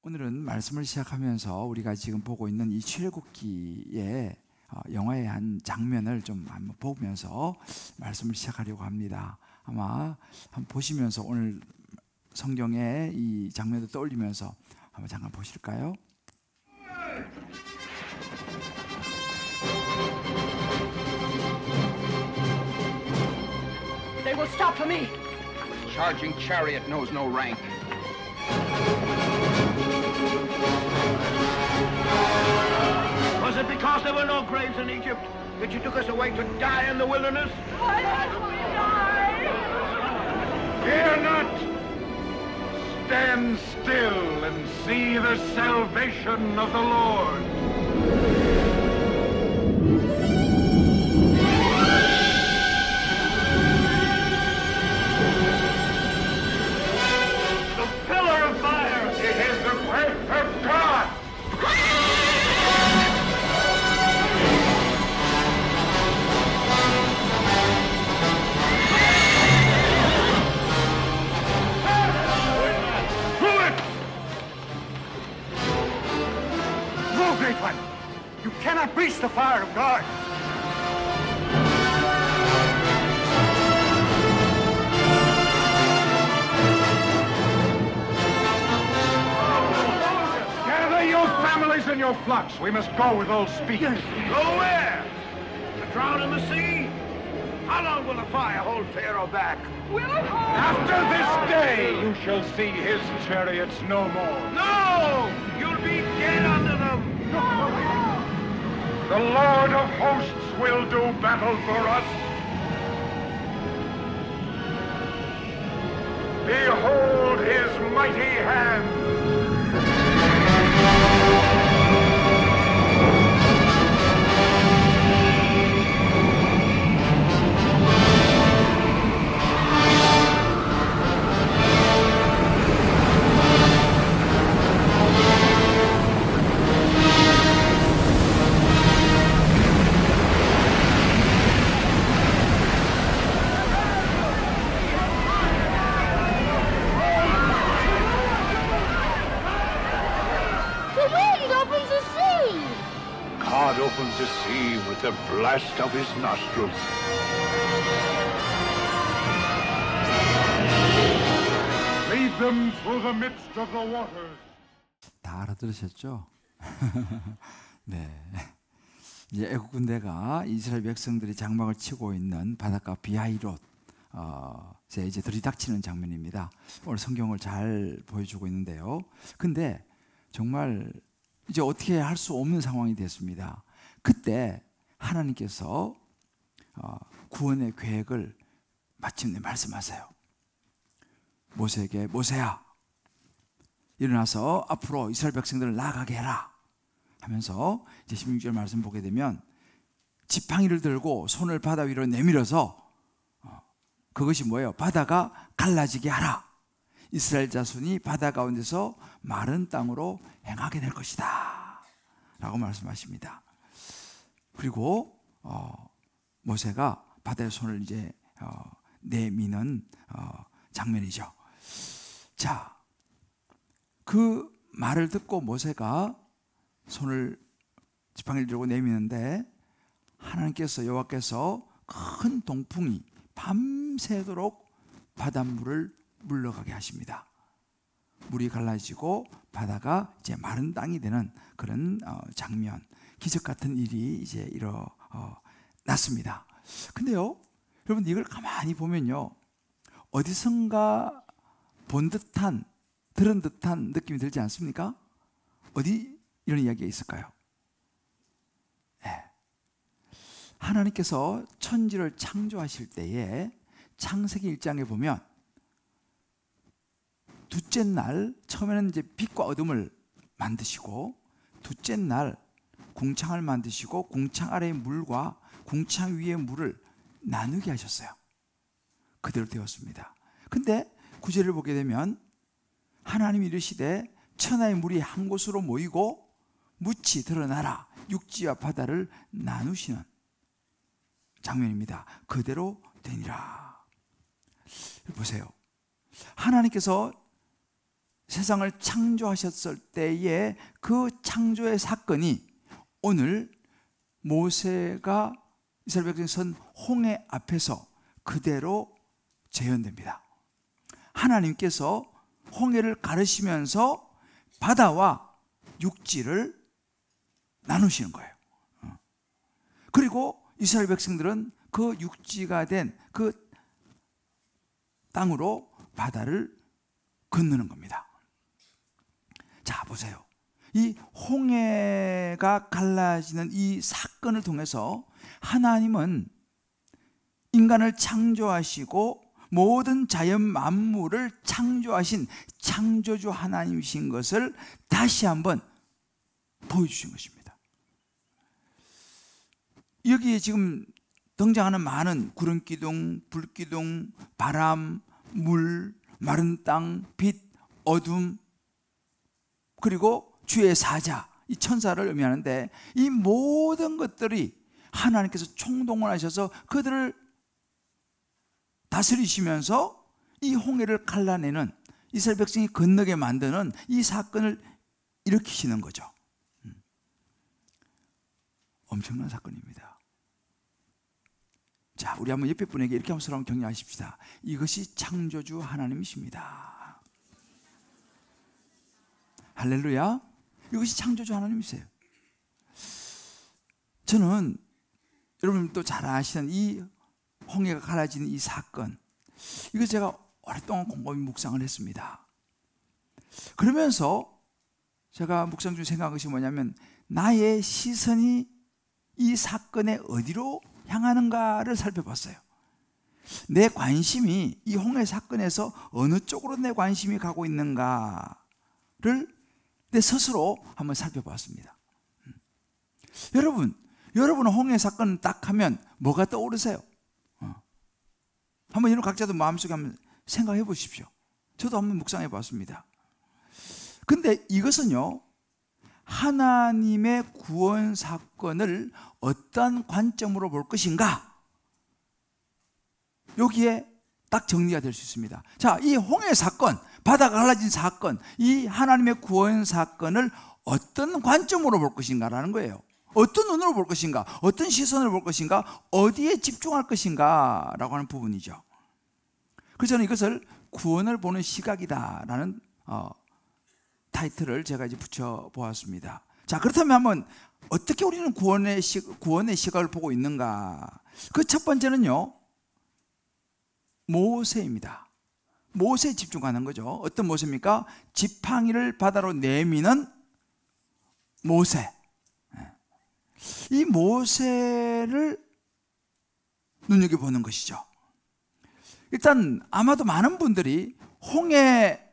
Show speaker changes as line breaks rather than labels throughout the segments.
오늘은 말씀을 시작하면서 우리가 지금 보고 있는 이 출애굽기의 영화의 한 장면을 좀 한번 보면서 말씀을 시작하려고 합니다. 아마 한번 보시면서 오늘 성경의 이 장면을 떠올리면서 한번 잠깐 보실까요?
They will stop for me.
This charging chariot knows no rank.
Was it because there were no graves in Egypt that you took us away to die in the wilderness?
Why must we die?
Fear not! Stand still and see the salvation of the Lord. The pillar of fire! It is the breath of God! Great one! You cannot breach the fire of God! Gather your families and your flocks. We must go with all speed. Yes. Go where? To drown in the sea? How long will the fire hold Pharaoh back?
Will it hold?
After this day, you shall see his chariots no more. No! You'll be dead under them! The Lord of hosts will do battle for us. Behold his mighty hand. God opens the sea with the blast of his nostrils. Lead them through the midst of the waters.
다 알아들으셨죠? 네. 이제 애국 군대가 이스라엘 백성들이 장막을 치고 있는 바닷가 비하이롯 이제 들이닥치는 장면입니다. 오늘 성경을 잘 보여주고 있는데요. 근데 정말 이제 어떻게 할 수 없는 상황이 됐습니다. 그때 하나님께서 구원의 계획을 마침내 말씀하세요. 모세에게 모세야 일어나서 앞으로 이스라엘 백성들을 나아가게 해라 하면서 이제 16절 말씀 보게 되면 지팡이를 들고 손을 바다 위로 내밀어서 그것이 뭐예요? 바다가 갈라지게 하라. 이스라엘 자손이 바다 가운데서 마른 땅으로 행하게 될 것이다 라고 말씀하십니다. 그리고 모세가 바다의 손을 이제 내미는 장면이죠. 자, 그 말을 듣고 모세가 손을 지팡이를 들고 내미는데 하나님께서 여호와께서 큰 동풍이 밤새도록 바닷물을 물러가게 하십니다. 물이 갈라지고 바다가 이제 마른 땅이 되는 그런 장면, 기적 같은 일이 이제 일어났습니다. 근데요, 여러분 이걸 가만히 보면요, 어디선가 본 듯한, 들은 듯한 느낌이 들지 않습니까? 어디 이런 이야기가 있을까요? 네. 하나님께서 천지를 창조하실 때에 창세기 1장에 보면 둘째 날 처음에는 이제 빛과 어둠을 만드시고 둘째 날 궁창을 만드시고 궁창 아래의 물과 궁창 위의 물을 나누게 하셨어요. 그대로 되었습니다. 근데 구절을 보게 되면 하나님이 이르시되 천하의 물이 한 곳으로 모이고 묻이 드러나라. 육지와 바다를 나누시는 장면입니다. 그대로 되니라. 보세요. 하나님께서 세상을 창조하셨을 때의 그 창조의 사건이 오늘 모세가 이스라엘 백성이 선 홍해 앞에서 그대로 재현됩니다. 하나님께서 홍해를 가르시면서 바다와 육지를 나누시는 거예요. 그리고 이스라엘 백성들은 그 육지가 된 그 땅으로 바다를 건너는 겁니다. 자, 보세요. 이 홍해가 갈라지는 이 사건을 통해서 하나님은 인간을 창조하시고 모든 자연 만물을 창조하신 창조주 하나님이신 것을 다시 한번 보여주신 것입니다. 여기에 지금 등장하는 많은 구름기둥, 불기둥, 바람, 물, 마른 땅, 빛, 어둠, 그리고 주의 사자, 이 천사를 의미하는데 이 모든 것들이 하나님께서 총동원 하셔서 그들을 다스리시면서 이 홍해를 갈라내는, 이스라엘 백성이 건너게 만드는 이 사건을 일으키시는 거죠. 엄청난 사건입니다. 자, 우리 한번 옆에 분에게 이렇게 한번 서로 한번 격려하십시다. 이것이 창조주 하나님이십니다. 할렐루야. 이것이 창조주 하나님이세요. 저는 여러분도 잘 아시는 이 홍해가 갈라지는 이 사건, 이거 제가 오랫동안 곰곰이 묵상을 했습니다. 그러면서 제가 묵상 중에 생각한 것이 뭐냐면, 나의 시선이 이 사건에 어디로 향하는가를 살펴봤어요. 내 관심이 이 홍해 사건에서 어느 쪽으로 내 관심이 가고 있는가를 내 스스로 한번 살펴봤습니다. 여러분은 홍해 사건 딱 하면 뭐가 떠오르세요? 한번 여러분 각자도 마음속에 한번 생각해 보십시오. 저도 한번 묵상해 봤습니다. 근데 이것은요, 하나님의 구원 사건을 어떤 관점으로 볼 것인가, 여기에 딱 정리가 될 수 있습니다. 자, 이 홍해 사건, 바다가 갈라진 사건, 이 하나님의 구원 사건을 어떤 관점으로 볼 것인가라는 거예요. 어떤 눈으로 볼 것인가, 어떤 시선으로 볼 것인가, 어디에 집중할 것인가 라고 하는 부분이죠. 그래서 저는 이것을 구원을 보는 시각이다라는 타이틀을 제가 이제 붙여보았습니다. 자, 그렇다면 한번 어떻게 우리는 구원의 시각을 보고 있는가? 그 첫 번째는요, 모세입니다. 모세에 집중하는 거죠. 어떤 모세입니까? 지팡이를 바다로 내미는 모세. 이 모세를 눈여겨보는 것이죠. 일단 아마도 많은 분들이 홍해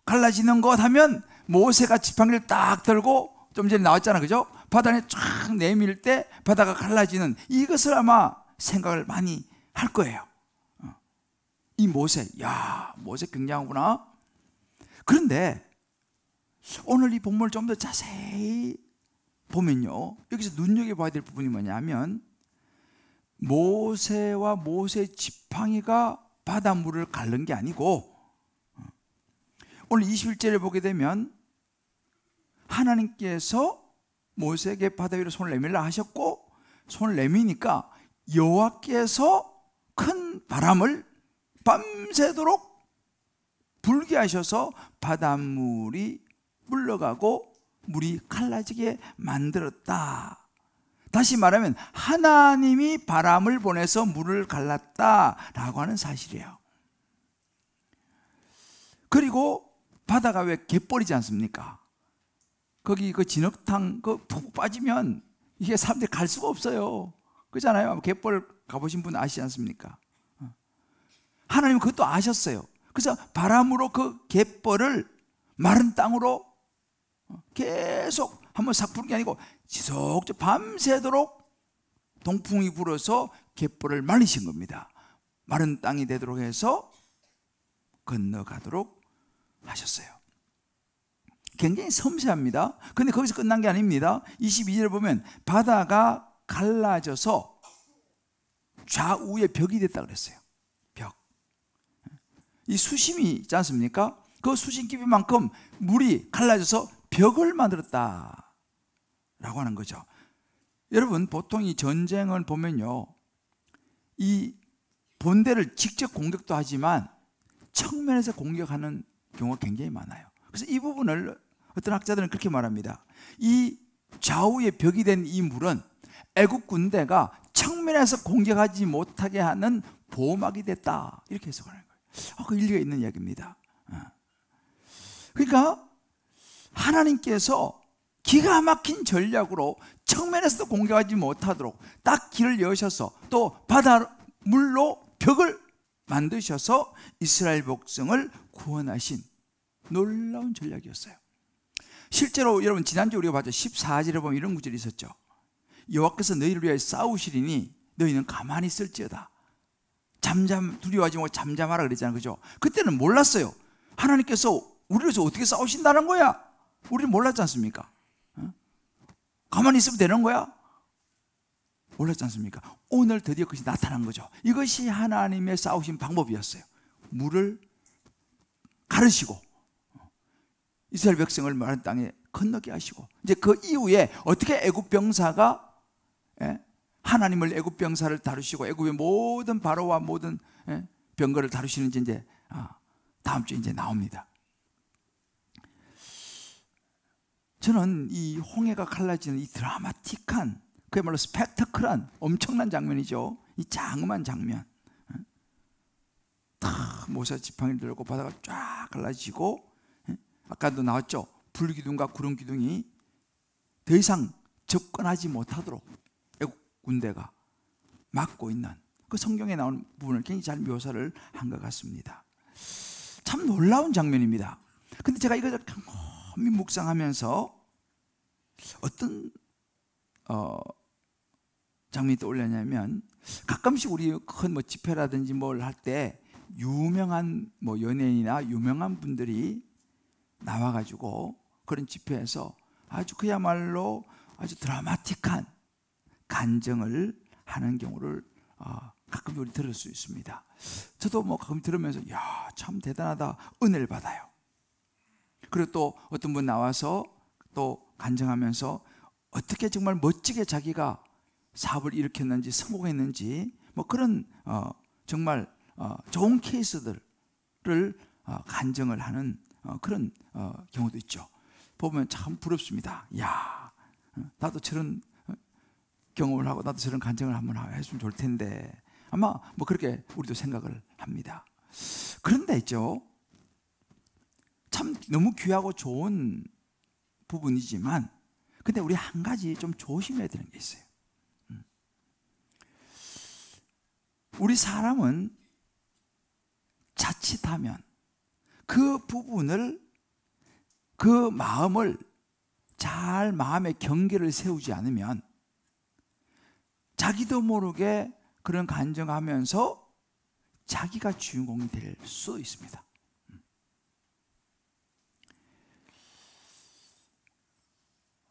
갈라지는 것 하면 모세가 지팡이를 딱 들고, 좀 전에 나왔잖아, 그죠? 바다에 쫙 내밀 때 바다가 갈라지는 이것을 아마 생각을 많이 할 거예요. 이 모세, 야, 모세 굉장하구나. 그런데 오늘 이 본문을 좀 더 자세히 보면요, 여기서 눈여겨봐야 될 부분이 뭐냐면, 모세와 모세의 지팡이가 바닷물을 가른 게 아니고, 오늘 21절을 보게 되면 하나님께서 모세에게 바다 위로 손을 내밀라 하셨고, 손을 내미니까 여호와께서 큰 바람을 밤새도록 불게 하셔서 바닷물이 물러가고 물이 갈라지게 만들었다. 다시 말하면 하나님이 바람을 보내서 물을 갈랐다라고 하는 사실이에요. 그리고 바다가 왜 갯벌이지 않습니까? 거기 그 진흙탕 푹 빠지면 이게 사람들이 갈 수가 없어요. 그렇잖아요. 갯벌 가보신 분 아시지 않습니까? 하나님은 그것도 아셨어요. 그래서 바람으로 그 갯벌을 마른 땅으로 계속 한번 싹 부는 게 아니고 지속적으로 밤새도록 동풍이 불어서 갯벌을 말리신 겁니다. 마른 땅이 되도록 해서 건너가도록 하셨어요. 굉장히 섬세합니다. 그런데 거기서 끝난 게 아닙니다. 22절을 보면 바다가 갈라져서 좌우에 벽이 됐다 그랬어요. 벽. 이 수심이 있지 않습니까? 그 수심 깊이만큼 물이 갈라져서 벽을 만들었다 라고 하는 거죠. 여러분, 보통 이 전쟁을 보면요, 이 본대를 직접 공격도 하지만 측면에서 공격하는 경우가 굉장히 많아요. 그래서 이 부분을 어떤 학자들은 그렇게 말합니다. 이 좌우에 벽이 된 이 물은 애국 군대가 측면에서 공격하지 못하게 하는 보호막이 됐다, 이렇게 해석하는 거예요. 그 일리가 있는 이야기입니다. 그러니까 하나님께서 기가 막힌 전략으로 측면에서도 공격하지 못하도록 딱 길을 여셔서 또 바닷물로 벽을 만드셔서 이스라엘 백성을 구원하신 놀라운 전략이었어요. 실제로 여러분, 지난주 우리가 봤죠. 14절에 보면 이런 구절이 있었죠. 여호와께서 너희를 위하여 싸우시리니 너희는 가만히 있을지어다. 두려워하지 말고 잠잠하라 그랬잖아요. 그죠? 그때는 몰랐어요. 하나님께서 우리를 위해서 어떻게 싸우신다는 거야. 우리는 몰랐지 않습니까? 가만히 있으면 되는 거야? 몰랐지 않습니까? 오늘 드디어 그것이 나타난 거죠. 이것이 하나님의 싸우신 방법이었어요. 물을 가르시고 이스라엘 백성을 마른 땅에 건너게 하시고, 이제 그 이후에 어떻게 애굽 병사가 하나님을 애굽 병사를 다루시고 애굽의 모든 바로와 모든 병거를 다루시는지 이제 다음 주에 이제 나옵니다. 저는 이 홍해가 갈라지는 이 드라마틱한, 그야말로 스펙터클한 엄청난 장면이죠. 이 장엄한 장면. 다 모세 지팡이를 들고 바다가 쫙 갈라지고, 아까도 나왔죠. 불기둥과 구름기둥이 더 이상 접근하지 못하도록 애국 군대가 막고 있는 그 성경에 나오는 부분을 굉장히 잘 묘사를 한 것 같습니다. 참 놀라운 장면입니다. 근데 제가 이걸 곰곰이 묵상하면서 어떤 장면이 떠올랐냐면, 가끔씩 우리 큰 뭐 집회라든지 뭘 할 때 유명한 뭐 연예인이나 유명한 분들이 나와가지고 그런 집회에서 아주 그야말로 아주 드라마틱한 간증을 하는 경우를 가끔 우리 들을 수 있습니다. 저도 뭐 가끔 들으면서 야, 참 대단하다, 은혜를 받아요. 그리고 또 어떤 분 나와서 또 간증하면서 어떻게 정말 멋지게 자기가 사업을 일으켰는지 성공했는지 뭐 그런 정말 좋은 케이스들을 간증을 하는 그런 경우도 있죠. 보면 참 부럽습니다. 야, 나도 저런 경험을 하고 나도 저런 간증을 한번 했으면 좋을 텐데, 아마 뭐 그렇게 우리도 생각을 합니다. 그런데 있죠, 참 너무 귀하고 좋은 부분이지만 근데 우리 한 가지 좀 조심해야 되는 게 있어요. 우리 사람은 자칫하면 그 부분을, 그 마음을 잘 마음의 경계를 세우지 않으면 자기도 모르게 그런 간증하면서 자기가 주인공이 될 수 있습니다.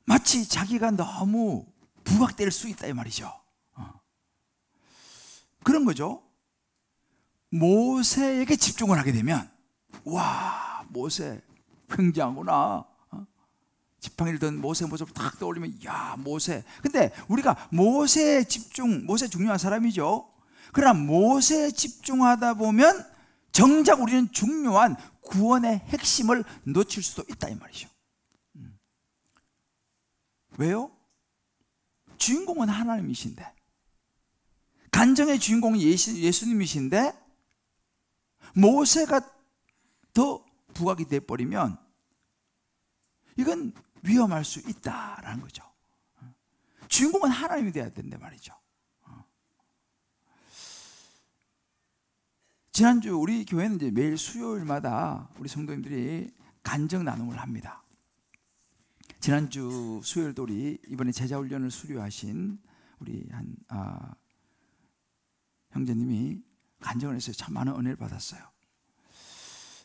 마치 자기가 너무 부각될 수 있다 이 말이죠. 그런 거죠. 모세에게 집중을 하게 되면, 와, 모세 굉장하구나. 지팡이를 든 모세 모습을 딱 떠올리면, 야, 모세. 근데 우리가 모세에 집중, 모세 중요한 사람이죠. 그러나 모세에 집중하다 보면 정작 우리는 중요한 구원의 핵심을 놓칠 수도 있다 이 말이죠. 왜요? 주인공은 하나님이신데, 간증의 주인공은 예수님이신데 모세가 더 부각이 돼버리면 이건 위험할 수 있다라는 거죠. 주인공은 하나님이 돼야 된다 말이죠. 지난주 우리 교회는 이제 매일 수요일마다 우리 성도님들이 간증 나눔을 합니다. 지난주 수요일도 우리 이번에 제자훈련을 수료하신 우리 한 형제님이 간증을 했어요. 참 많은 은혜를 받았어요.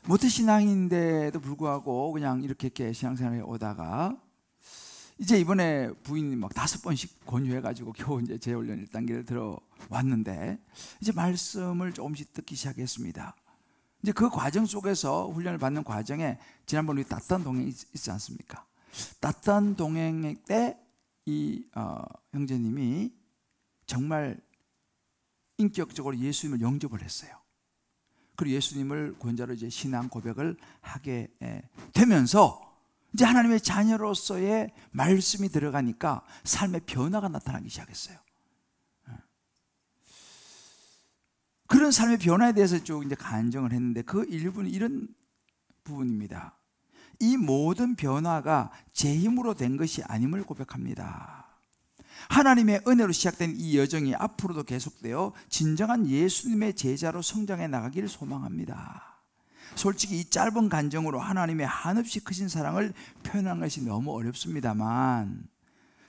모태신앙인데도 불구하고 그냥 이렇게 신앙생활에 오다가 이제 이번에 부인이 막 5번씩 권유해가지고 겨우 이제 재훈련 1단계를 들어왔는데 이제 말씀을 조금씩 듣기 시작했습니다. 이제 그 과정 속에서 훈련을 받는 과정에 지난번 우리 따뜻한 동행이 있지 않습니까? 따뜻한 동행 때 이 형제님이 정말 인격적으로 예수님을 영접을 했어요. 그리고 예수님을 구원자로 이제 신앙 고백을 하게 되면서 이제 하나님의 자녀로서의 말씀이 들어가니까 삶의 변화가 나타나기 시작했어요. 그런 삶의 변화에 대해서 쭉 이제 간증을 했는데 그 일부는 이런 부분입니다. 이 모든 변화가 제 힘으로 된 것이 아님을 고백합니다. 하나님의 은혜로 시작된 이 여정이 앞으로도 계속되어 진정한 예수님의 제자로 성장해 나가기를 소망합니다. 솔직히 이 짧은 간증으로 하나님의 한없이 크신 사랑을 표현하는 것이 너무 어렵습니다만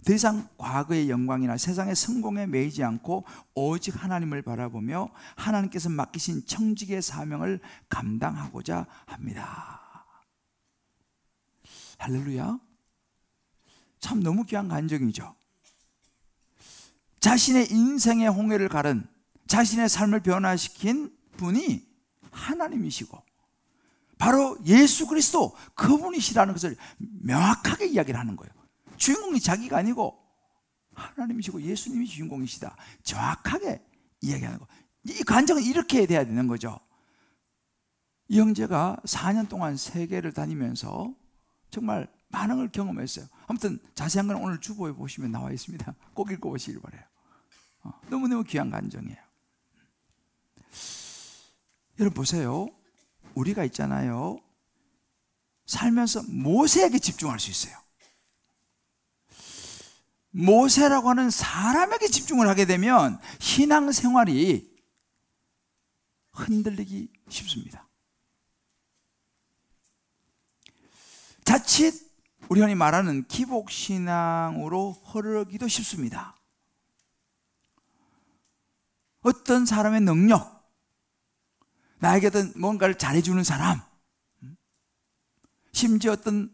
더 이상 과거의 영광이나 세상의 성공에 매이지 않고 오직 하나님을 바라보며 하나님께서 맡기신 청직의 사명을 감당하고자 합니다. 할렐루야. 참 너무 귀한 간증이죠. 자신의 인생의 홍해를 가른, 자신의 삶을 변화시킨 분이 하나님이시고 바로 예수 그리스도 그분이시라는 것을 명확하게 이야기를 하는 거예요. 주인공이 자기가 아니고 하나님이시고 예수님이 주인공이시다, 정확하게 이야기하는 거. 이 간증은 이렇게 돼야 되는 거죠. 이 형제가 4년 동안 세계를 다니면서 정말 많은 걸 경험했어요. 아무튼 자세한 건 오늘 주보에 보시면 나와 있습니다. 꼭 읽어보시길 바라요. 너무너무 귀한 간증이에요. 여러분 보세요. 우리가 있잖아요, 살면서 모세에게 집중할 수 있어요. 모세라고 하는 사람에게 집중을 하게 되면 신앙생활이 흔들리기 쉽습니다. 자칫 우리 흔히 말하는 기복신앙으로 흐르기도 쉽습니다. 어떤 사람의 능력, 나에게 어떤 뭔가를 잘해주는 사람, 심지어 어떤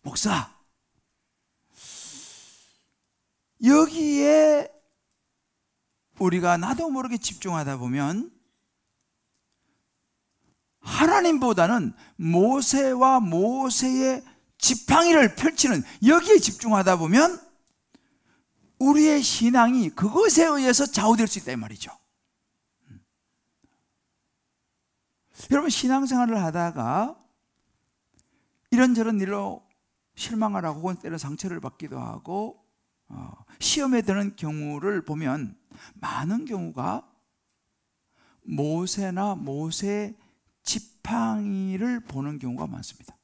목사, 여기에 우리가 나도 모르게 집중하다 보면 하나님보다는 모세와 모세의 지팡이를 펼치는 여기에 집중하다 보면 우리의 신앙이 그것에 의해서 좌우될 수 있다 이 말이죠. 여러분 신앙생활을 하다가 이런저런 일로 실망을 하고 혹은 때로 상처를 받기도 하고 시험에 드는 경우를 보면 많은 경우가 모세나 모세의 지팡이를 보는 경우가 많습니다.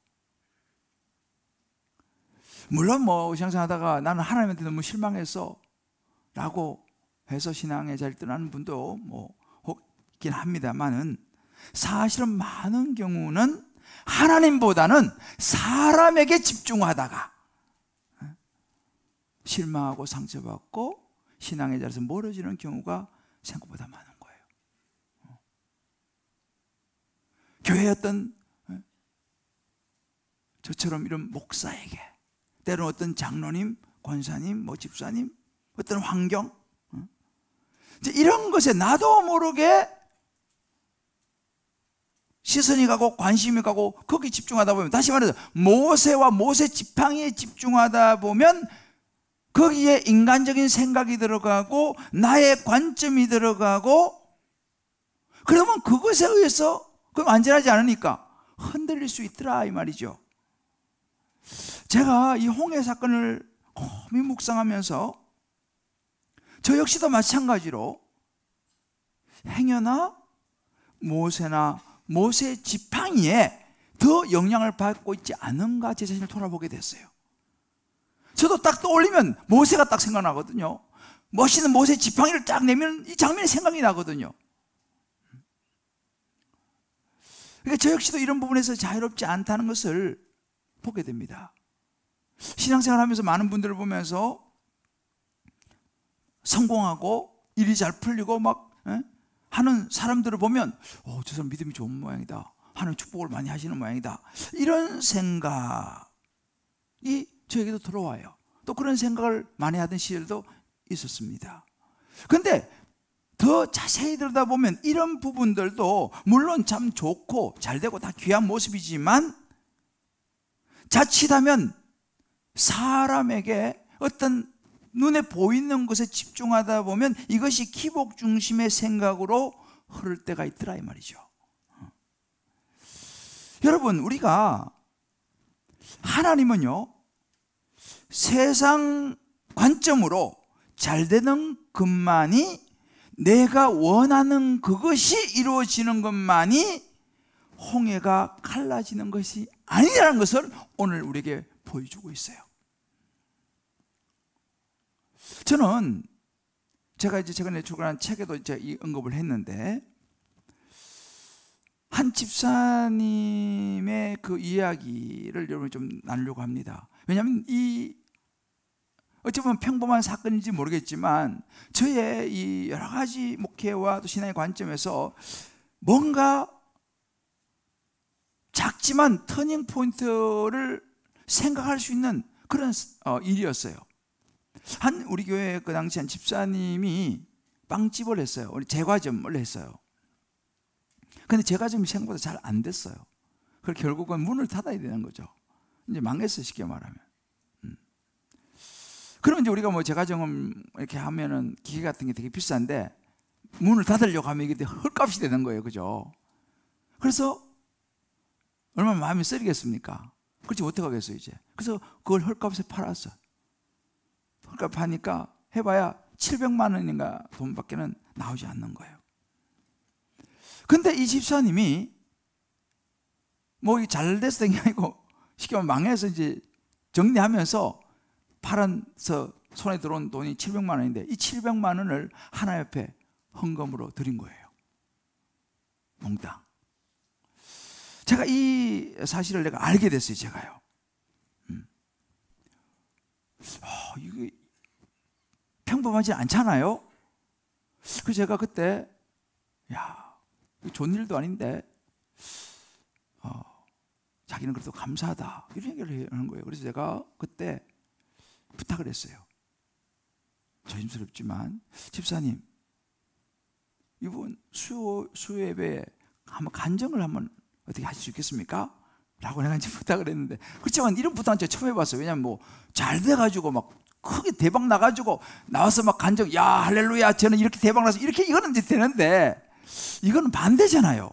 물론 신앙생활하다가 나는 하나님한테 너무 실망했어 라고 해서 신앙의 자리를 떠나는 분도 있긴 합니다만은 사실은 많은 경우는 하나님보다는 사람에게 집중하다가 실망하고 상처받고 신앙의 자리에서 멀어지는 경우가 생각보다 많은 거예요. 교회의 어떤 저처럼 이런 목사에게, 때로는 어떤 장로님, 권사님, 집사님, 어떤 환경, 이런 것에 나도 모르게 시선이 가고 관심이 가고 거기 집중하다 보면, 다시 말해서 모세와 모세 지팡이에 집중하다 보면 거기에 인간적인 생각이 들어가고 나의 관점이 들어가고, 그러면 그것에 의해서 그럼 안전하지 않으니까 흔들릴 수 있더라 이 말이죠. 제가 이 홍해 사건을 고민 묵상하면서 저 역시도 마찬가지로 행여나 모세나 모세의 지팡이에 더 영향을 받고 있지 않은가 제 자신을 돌아보게 됐어요. 저도 딱 떠올리면 모세가 딱 생각나거든요. 멋있는 모세 지팡이를 딱 내면 이 장면이 생각이 나거든요. 그러니까 저 역시도 이런 부분에서 자유롭지 않다는 것을 보게 됩니다. 신앙생활 하면서 많은 분들을 보면서 성공하고 일이 잘 풀리고 하는 사람들을 보면 저 사람 믿음이 좋은 모양이다, 하나님 축복을 많이 하시는 모양이다, 이런 생각이 저에게도 들어와요. 또 그런 생각을 많이 하던 시절도 있었습니다. 그런데 더 자세히 들여다보면 이런 부분들도 물론 참 좋고 잘되고 다 귀한 모습이지만 자칫하면 사람에게 어떤 눈에 보이는 것에 집중하다 보면 이것이 기복 중심의 생각으로 흐를 때가 있더라 이 말이죠. 여러분, 우리가 하나님은요 세상 관점으로 잘 되는 것만이, 내가 원하는 그것이 이루어지는 것만이 홍해가 갈라지는 것이 아니라는 것을 오늘 우리에게 보여주고 있어요. 저는 제가 이제 최근에 출간한 책에도 이제 이 언급을 했는데, 한 집사님의 그 이야기를 여러분 좀 나누려고 합니다. 왜냐하면 이 어찌 보면 평범한 사건인지 모르겠지만 저의 이 여러 가지 목회와 또 신앙의 관점에서 뭔가 작지만 터닝 포인트를 생각할 수 있는 그런 일이었어요. 한 우리 교회 그 당시 한 집사님이 빵집을 했어요. 우리 제과점을 했어요. 근데 제과점이 생각보다 잘 안 됐어요. 그래서 결국은 문을 닫아야 되는 거죠. 이제 망했어요, 쉽게 말하면. 그러면 이제 우리가 뭐 제과점 이렇게 하면은 기계 같은 게 되게 비싼데 문을 닫으려고 하면 이게 헐값이 되는 거예요, 그죠? 그래서 얼마나 마음이 쓰리겠습니까? 그렇지, 어떻게 하겠어요, 이제. 그래서 그걸 헐값에 팔았어요. 헐값 파니까 해봐야 700만 원인가 돈밖에는 나오지 않는 거예요. 근데 이 집사님이 뭐 잘 됐을 게 아니고 쉽게 말하면 망해서 이제 정리하면서 팔아서 손에 들어온 돈이 700만 원인데 이 700만 원을 하나 옆에 헌금으로 드린 거예요. 몽땅. 제가 이 사실을 내가 알게 됐어요, 제가요. 이게 평범하지 않잖아요. 그래서 제가 그때 좋은 일도 아닌데 자기는 그래도 감사하다 이런 얘기를 하는 거예요. 그래서 제가 그때 부탁을 했어요. 조심스럽지만 집사님, 이번 수요예배에 한번 간증을 한번 어떻게 하실 수 있겠습니까? 라고 내가 이제 부탁을 했는데, 그렇지만 이런 부탁은 제가 처음 해봤어요. 왜냐하면 뭐 잘 돼가지고 막 크게 대박 나가지고 나와서 막 간증, 야 할렐루야 저는 이렇게 대박 나서 이렇게 이거는 이제 되는데 이거는 반대잖아요.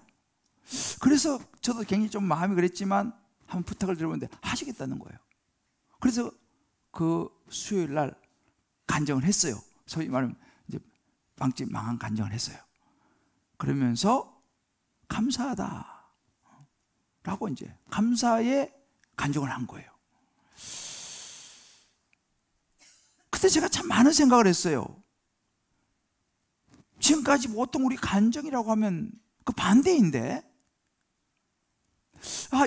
그래서 저도 굉장히 좀 마음이 그랬지만 한번 부탁을 드려보는데 하시겠다는 거예요. 그래서 그 수요일 날 간증을 했어요. 소위 말하면 이제 빵집 망한 간증을 했어요. 그러면서 감사하다 라고 이제 감사의 간증을 한 거예요. 그때 제가 참 많은 생각을 했어요. 지금까지 보통 우리 간증이라고 하면 그 반대인데,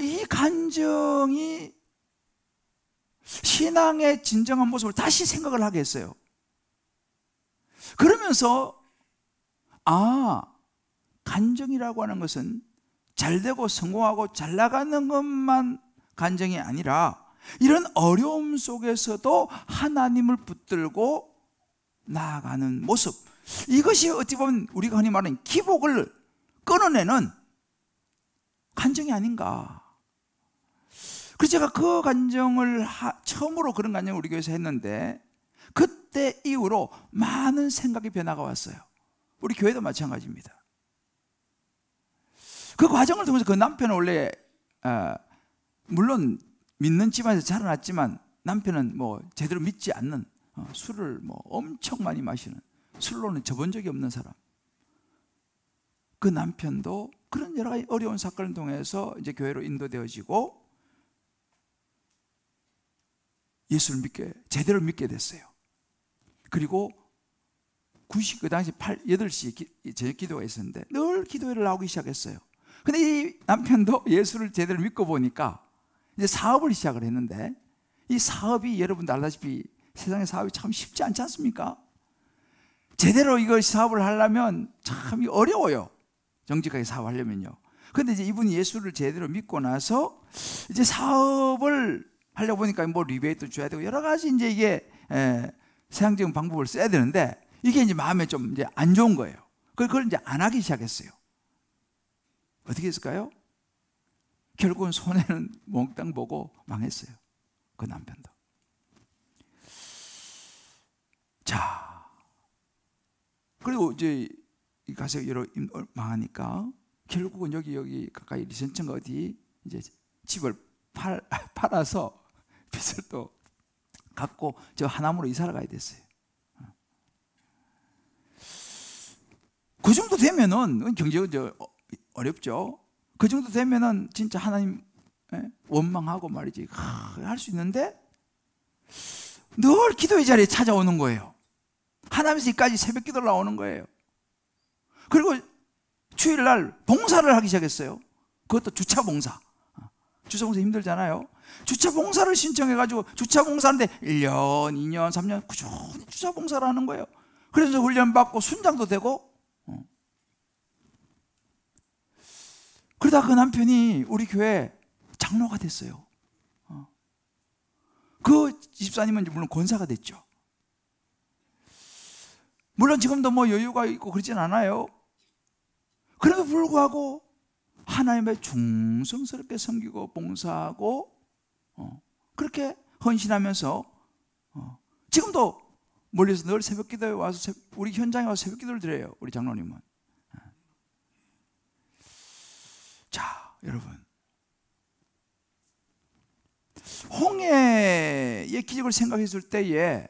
이 간증이 신앙의 진정한 모습을 다시 생각을 하게 했어요. 그러면서 간증이라고 하는 것은 잘되고 성공하고 잘 나가는 것만 간증이 아니라 이런 어려움 속에서도 하나님을 붙들고 나아가는 모습, 이것이 어찌 보면 우리가 흔히 말하는 기복을 끊어내는 간증이 아닌가. 그래서 제가 그 간증을 처음으로 그런 간증을 우리 교회에서 했는데, 그때 이후로 많은 생각의 변화가 왔어요. 우리 교회도 마찬가지입니다. 그 과정을 통해서 그 남편은 원래 물론 믿는 집안에서 자라났지만 남편은 뭐 제대로 믿지 않는, 술을 뭐 엄청 많이 마시는, 술로는 접은 적이 없는 사람. 그 남편도 그런 여러 가지 어려운 사건을 통해서 이제 교회로 인도되어지고 예수를 제대로 믿게 됐어요. 그리고 그 당시 8시 저녁 기도가 있었는데 늘 기도회를 나오기 시작했어요. 근데 이 남편도 예수를 제대로 믿고 보니까 이제 사업을 시작을 했는데, 이 사업이 여러분도 알다시피 세상의 사업이 참 쉽지 않지 않습니까? 제대로 이걸 사업을 하려면 참 어려워요. 정직하게 사업하려면요. 근데 이제 이분이 예수를 제대로 믿고 나서 이제 사업을 하려고 보니까 뭐 리베이트도 줘야 되고 여러 가지 이제 이게 세상적인 방법을 써야 되는데 이게 이제 마음에 좀 이제 안 좋은 거예요. 그걸 이제 안 하기 시작했어요. 어떻게 했을까요? 결국은 손해는 몽땅 보고 망했어요. 그 남편도. 자, 그리고 이제 가서 여러 망하니까 결국은 여기 가까이 리선층 어디 이제 집을 팔아서 빚을 또 갚고 저 하남으로 이사를 가야 됐어요. 그 정도 되면은 경제가 어렵죠. 그 정도 되면은 진짜 하나님 원망하고 말이지 할 수 있는데 늘 기도의 자리에 찾아오는 거예요. 하나님께까지 새벽 기도를 나오는 거예요. 그리고 주일날 봉사를 하기 시작했어요. 그것도 주차 봉사. 주차 봉사 힘들잖아요. 주차 봉사를 신청해가지고 주차 봉사하는데 1년, 2년, 3년 꾸준히 주차 봉사를 하는 거예요. 그래서 훈련받고 순장도 되고. 그러다 그 남편이 우리 교회 장로가 됐어요. 그 집사님은 물론 권사가 됐죠. 물론 지금도 뭐 여유가 있고 그러진 않아요. 그래도 불구하고 하나님의 충성스럽게 섬기고 봉사하고 그렇게 헌신하면서 지금도 멀리서 늘 새벽 기도에 와서 우리 현장에 와서 새벽 기도를 드려요. 우리 장로님은. 자, 여러분, 홍해의 기적을 생각했을 때에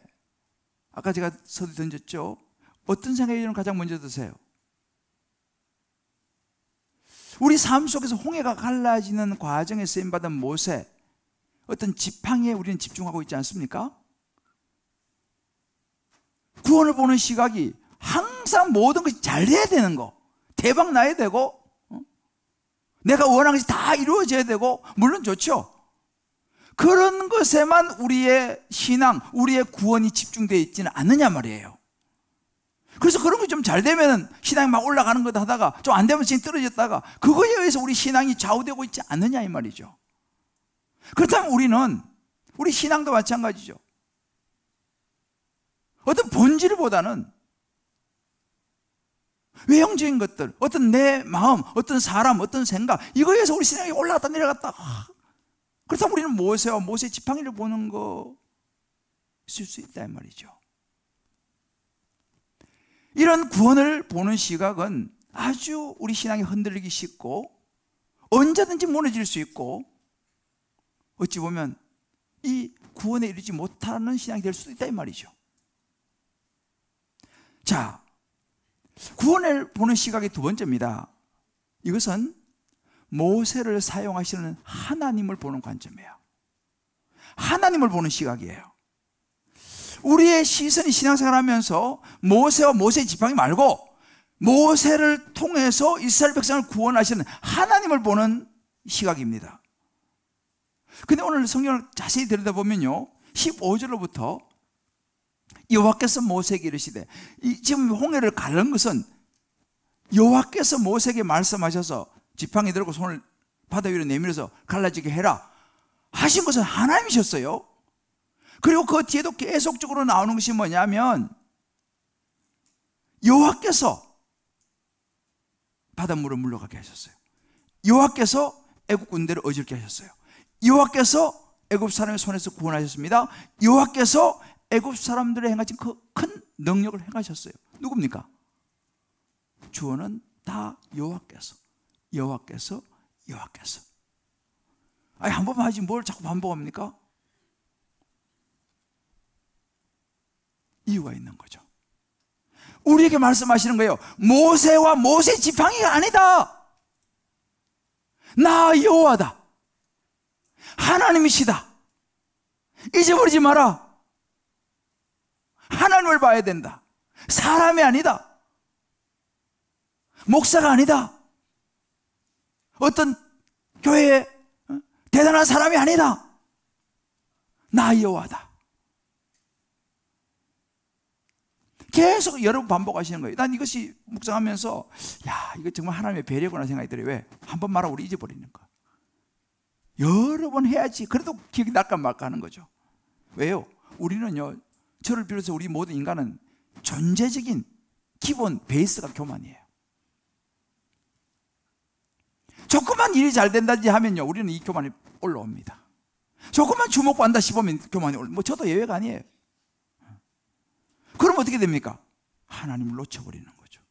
아까 제가 서두 던졌죠. 어떤 생각이 가장 먼저 드세요? 우리 삶 속에서 홍해가 갈라지는 과정에 쓰임받은 모세, 어떤 지팡이에 우리는 집중하고 있지 않습니까? 구원을 보는 시각이 항상 모든 것이 잘 돼야 되는 거, 대박 나야 되고, 내가 원하는 것이 다 이루어져야 되고, 물론 좋죠. 그런 것에만 우리의 신앙, 우리의 구원이 집중되어 있지는 않느냐 말이에요. 그래서 그런 게 좀 잘 되면 신앙이 막 올라가는 것 하다가 좀 안 되면 지금 떨어졌다가 그거에 의해서 우리 신앙이 좌우되고 있지 않느냐 이 말이죠. 그렇다면 우리 신앙도 마찬가지죠. 어떤 본질보다는 외형적인 것들, 어떤 내 마음, 어떤 사람, 어떤 생각, 이거에 의해서 우리 신앙이 올라갔다 내려갔다. 그렇다면 우리는 모세와 모세 지팡이를 보는 거 있을 수 있다 이 말이죠. 이런 구원을 보는 시각은 아주 우리 신앙이 흔들리기 쉽고 언제든지 무너질 수 있고 어찌 보면 이 구원에 이르지 못하는 신앙이 될 수도 있다 이 말이죠. 자, 구원을 보는 시각의 두 번째입니다. 이것은 모세를 사용하시는 하나님을 보는 관점이에요. 하나님을 보는 시각이에요. 우리의 시선이 신앙생활 하면서 모세와 모세의 지팡이 말고 모세를 통해서 이스라엘 백성을 구원하시는 하나님을 보는 시각입니다. 근데 오늘 성경을 자세히 들여다보면요, 15절로부터 여호와께서 모세에게 이르시되, 지금 홍해를 가른 것은 여호와께서 모세에게 말씀하셔서 지팡이 들고 손을 바다 위로 내밀어서 갈라지게 해라 하신 것은 하나님이셨어요. 그리고 그 뒤에도 계속적으로 나오는 것이 뭐냐면 여호와께서 바닷물을 물러가게 하셨어요. 여호와께서 애굽 군대를 어지럽게 하셨어요. 여호와께서 애굽 사람의 손에서 구원하셨습니다. 여호와께서 애굽 사람들의 행하신 그 큰 능력을 행하셨어요. 누굽니까? 주어는 다 여호와께서. 아니, 한 번만 하지 뭘 자꾸 반복합니까? 이유가 있는 거죠. 우리에게 말씀하시는 거예요. 모세와 모세 지팡이가 아니다. 나 여호와다. 하나님이시다. 잊어버리지 마라. 하나님을 봐야 된다. 사람이 아니다. 목사가 아니다. 어떤 교회의 대단한 사람이 아니다. 나 여호와다. 계속 여러 번 반복하시는 거예요. 난 이것이 묵상하면서 야, 이거 정말 하나님의 배려구나 생각이 들어요. 왜? 한 번 말하고 우리 잊어버리는 거. 여러 번 해야지 그래도 기억이 날까 말까 하는 거죠. 왜요? 우리는요, 저를 비롯해서 우리 모든 인간은 존재적인 기본 베이스가 교만이에요. 조금만 일이 잘 된다지 하면요, 우리는 이 교만이 올라옵니다. 조금만 주목받는다 싶으면 교만이 올라옵니다. 뭐 저도 예외가 아니에요. 그럼 어떻게 됩니까? 하나님을 놓쳐버리는 거죠.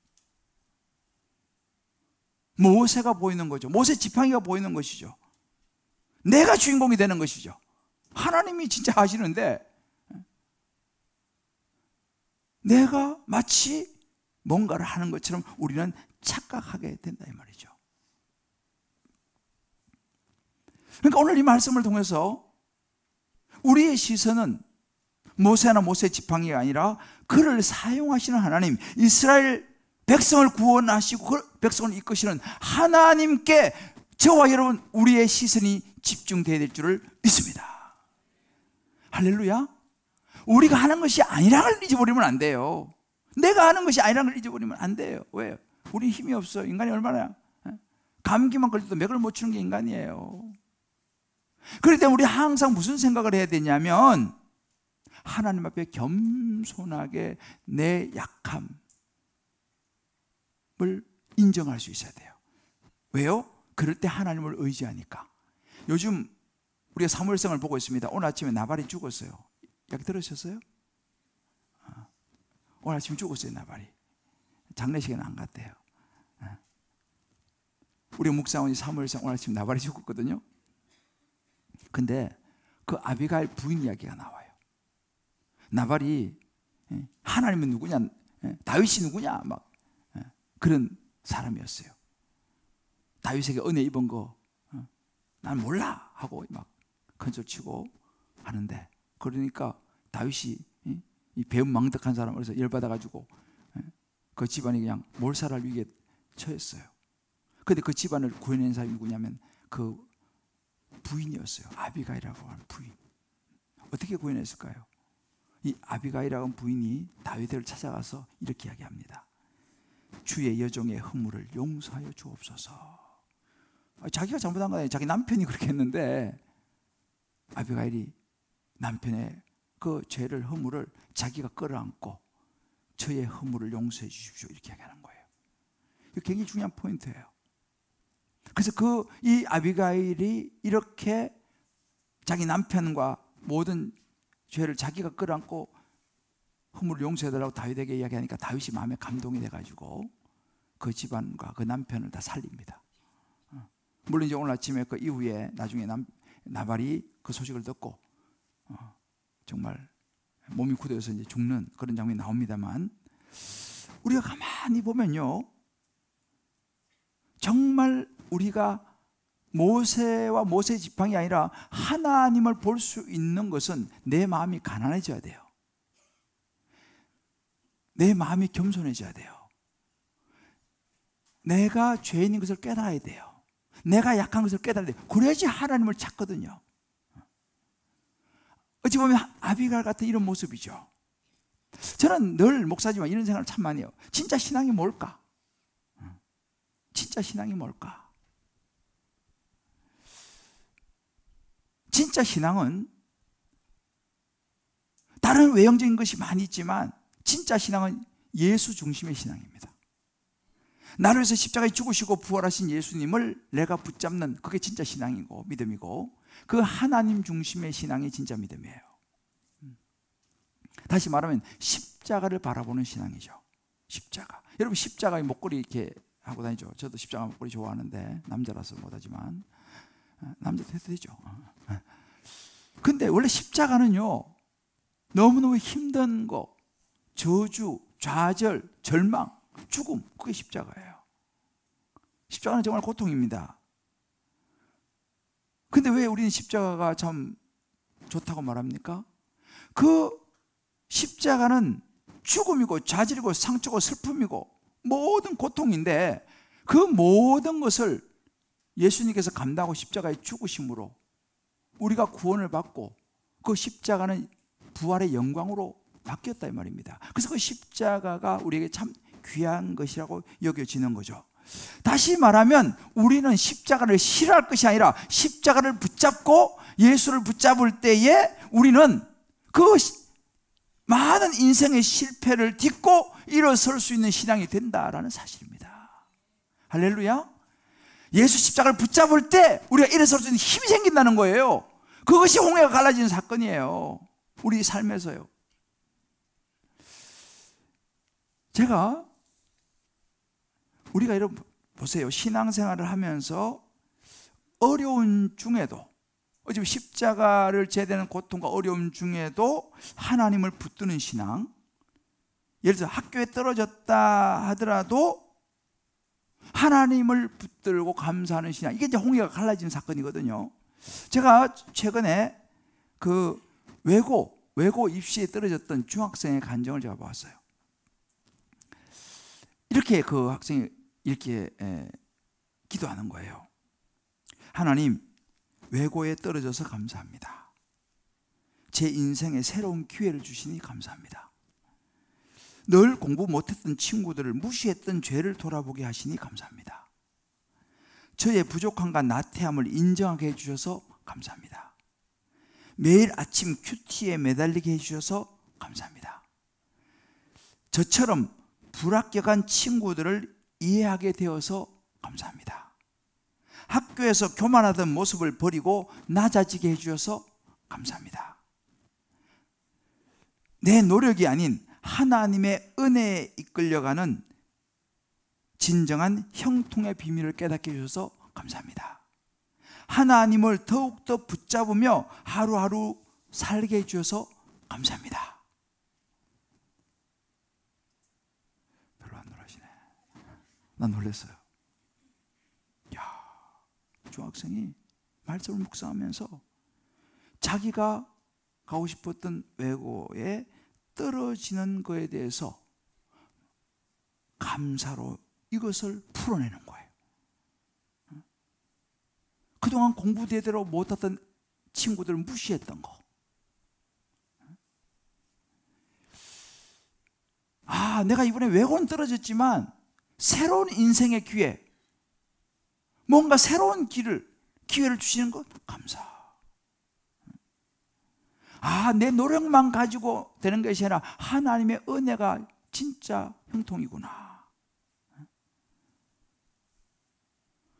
모세가 보이는 거죠. 모세 지팡이가 보이는 것이죠. 내가 주인공이 되는 것이죠. 하나님이 진짜 하시는데 내가 마치 뭔가를 하는 것처럼 우리는 착각하게 된다 이 말이죠. 그러니까 오늘 이 말씀을 통해서 우리의 시선은 모세나 모세 지팡이가 아니라 그를 사용하시는 하나님, 이스라엘 백성을 구원하시고 그 백성을 이끄시는 하나님께 저와 여러분 우리의 시선이 집중되어야 될 줄을 믿습니다. 할렐루야. 우리가 하는 것이 아니라는 걸 잊어버리면 안 돼요. 내가 하는 것이 아니라는 걸 잊어버리면 안 돼요. 왜요? 우리 힘이 없어. 인간이 얼마나 감기만 걸려도 맥을 못 추는 게 인간이에요. 그럴 때 우리 항상 무슨 생각을 해야 되냐면 하나님 앞에 겸손하게 내 약함을 인정할 수 있어야 돼요. 왜요? 그럴 때 하나님을 의지하니까. 요즘 우리가 사무엘상을 보고 있습니다. 오늘 아침에 나발이 죽었어요. 여기 들으셨어요? 오늘 아침에 죽었어요. 나발이. 장례식에는 안 갔대요. 우리 목사원이 사무엘상 오늘 아침에 나발이 죽었거든요. 근데 그 아비가일 부인 이야기가 나와요. 나발이 하나님은 누구냐, 다윗이 누구냐 막 그런 사람이었어요. 다윗에게 은혜 입은 거 난 몰라 하고 막 큰소리치고 하는데, 그러니까 다윗이 이 배은망덕한 사람으로서 열받아가지고 그 집안이 그냥 몰살할 위기에 처했어요. 그런데 그 집안을 구해낸 사람이 누구냐면 그 부인이었어요. 아비가일이라고 하는 부인. 어떻게 구해냈을까요? 이 아비가일이라고 하는 부인이 다윗을 찾아가서 이렇게 이야기합니다. 주의 여종의 허물을 용서하여 주옵소서. 자기가 잘못한 거 아니에요. 자기 남편이 그렇게 했는데 아비가일이 남편의 그 죄를, 허물을 자기가 끌어안고 저의 허물을 용서해 주십시오 이렇게 얘기하는 거예요. 이거 굉장히 중요한 포인트예요. 그래서 이 아비가일이 이렇게 자기 남편과 모든 죄를 자기가 끌어안고 허물을 용서해달라고 다윗에게 이야기하니까 다윗이 마음에 감동이 돼가지고 그 집안과 그 남편을 다 살립니다. 물론 이제 오늘 아침에 그 이후에 나중에 나발이 그 소식을 듣고 정말 몸이 굳어서 이제 죽는 그런 장면이 나옵니다만, 우리가 가만히 보면요, 정말 우리가 모세와 모세 지팡이 아니라 하나님을 볼 수 있는 것은 내 마음이 가난해져야 돼요. 내 마음이 겸손해져야 돼요. 내가 죄인인 것을 깨달아야 돼요. 내가 약한 것을 깨달아야 돼요. 그래야지 하나님을 찾거든요. 어찌 보면 아비가일 같은 이런 모습이죠. 저는 늘 목사지만 이런 생각을 참 많이 해요. 진짜 신앙이 뭘까? 진짜 신앙이 뭘까? 진짜 신앙은 다른 외형적인 것이 많이 있지만 진짜 신앙은 예수 중심의 신앙입니다. 나를 위해서 십자가에 죽으시고 부활하신 예수님을 내가 붙잡는 그게 진짜 신앙이고 믿음이고, 그 하나님 중심의 신앙이 진짜 믿음이에요. 다시 말하면 십자가를 바라보는 신앙이죠. 십자가. 여러분 십자가에 목걸이 이렇게 하고 다니죠. 저도 십자가 목걸이 좋아하는데 남자라서 못하지만 남자도 해도 되죠. 근데 원래 십자가는요, 너무너무 힘든 거, 저주, 좌절, 절망, 죽음, 그게 십자가예요. 십자가는 정말 고통입니다. 근데 왜 우리는 십자가가 참 좋다고 말합니까? 그 십자가는 죽음이고 좌절이고 상처고 슬픔이고 모든 고통인데, 그 모든 것을 예수님께서 감당하고 십자가에 죽으심으로 우리가 구원을 받고 그 십자가는 부활의 영광으로 바뀌었다 이 말입니다. 그래서 그 십자가가 우리에게 참 귀한 것이라고 여겨지는 거죠. 다시 말하면 우리는 십자가를 싫어할 것이 아니라 십자가를 붙잡고 예수를 붙잡을 때에 우리는 그 많은 인생의 실패를 딛고 일어설 수 있는 신앙이 된다라는 사실입니다. 할렐루야. 예수 십자가를 붙잡을 때 우리가 일어설 수 있는 힘이 생긴다는 거예요. 그것이 홍해가 갈라지는 사건이에요. 우리 삶에서요. 우리가 여러분 보세요. 신앙생활을 하면서 어려운 중에도, 어차피 십자가를 제대하는 고통과 어려움 중에도 하나님을 붙드는 신앙, 예를 들어 학교에 떨어졌다 하더라도 하나님을 붙들고 감사하는 신앙, 이게 이제 홍해가 갈라지는 사건이거든요. 제가 최근에 그 외고 입시에 떨어졌던 중학생의 간증을 제가 보았어요. 이렇게 그 학생이 이렇게 기도하는 거예요. 하나님, 외고에 떨어져서 감사합니다. 제 인생에 새로운 기회를 주시니 감사합니다. 늘 공부 못했던 친구들을 무시했던 죄를 돌아보게 하시니 감사합니다. 저의 부족함과 나태함을 인정하게 해주셔서 감사합니다. 매일 아침 큐티에 매달리게 해주셔서 감사합니다. 저처럼 불합격한 친구들을 이해하게 되어서 감사합니다. 학교에서 교만하던 모습을 버리고 낮아지게 해주셔서 감사합니다. 내 노력이 아닌 하나님의 은혜에 이끌려가는 진정한 형통의 비밀을 깨닫게 해주셔서 감사합니다. 하나님을 더욱더 붙잡으며 하루하루 살게 해주셔서 감사합니다. 별로 안 놀라시네. 난 놀랐어요. 야, 중학생이 말씀을 묵상하면서 자기가 가고 싶었던 외고에 떨어지는 것에 대해서 감사로 이것을 풀어내는 거예요. 그동안 공부 제대로 못했던 친구들을 무시했던 거. 아, 내가 이번에 외고는 떨어졌지만 새로운 인생의 기회, 뭔가 새로운 기회를 주시는 것 감사. 아, 내 노력만 가지고 되는 것이 아니라 하나님의 은혜가 진짜 형통이구나.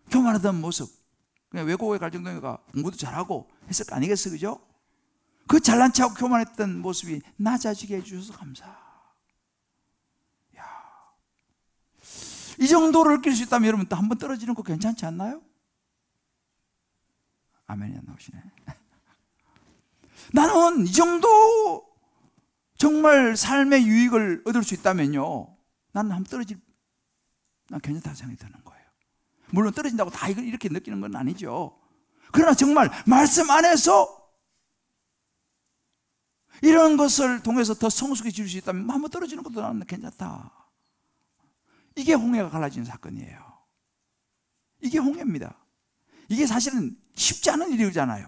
교만하던 모습, 그냥 외고에 갈 정도니까 공부도 잘하고 했을 거 아니겠어, 그죠? 그 잘난 척하고 교만했던 모습이 낮아지게 해주셔서 감사. 야, 이 정도를 느낄 수 있다면 여러분 또 한 번 떨어지는 거 괜찮지 않나요? 아멘이 안 나오시네. 나는 이 정도 정말 삶의 유익을 얻을 수 있다면요, 나는 한번 난 괜찮다고 생각이 드는 거예요. 물론 떨어진다고 다 이렇게 느끼는 건 아니죠. 그러나 정말 말씀 안에서 이런 것을 통해서 더 성숙해질 수 있다면 한번 떨어지는 것도 나는 괜찮다. 이게 홍해가 갈라지는 사건이에요. 이게 홍해입니다. 이게 사실은 쉽지 않은 일이잖아요.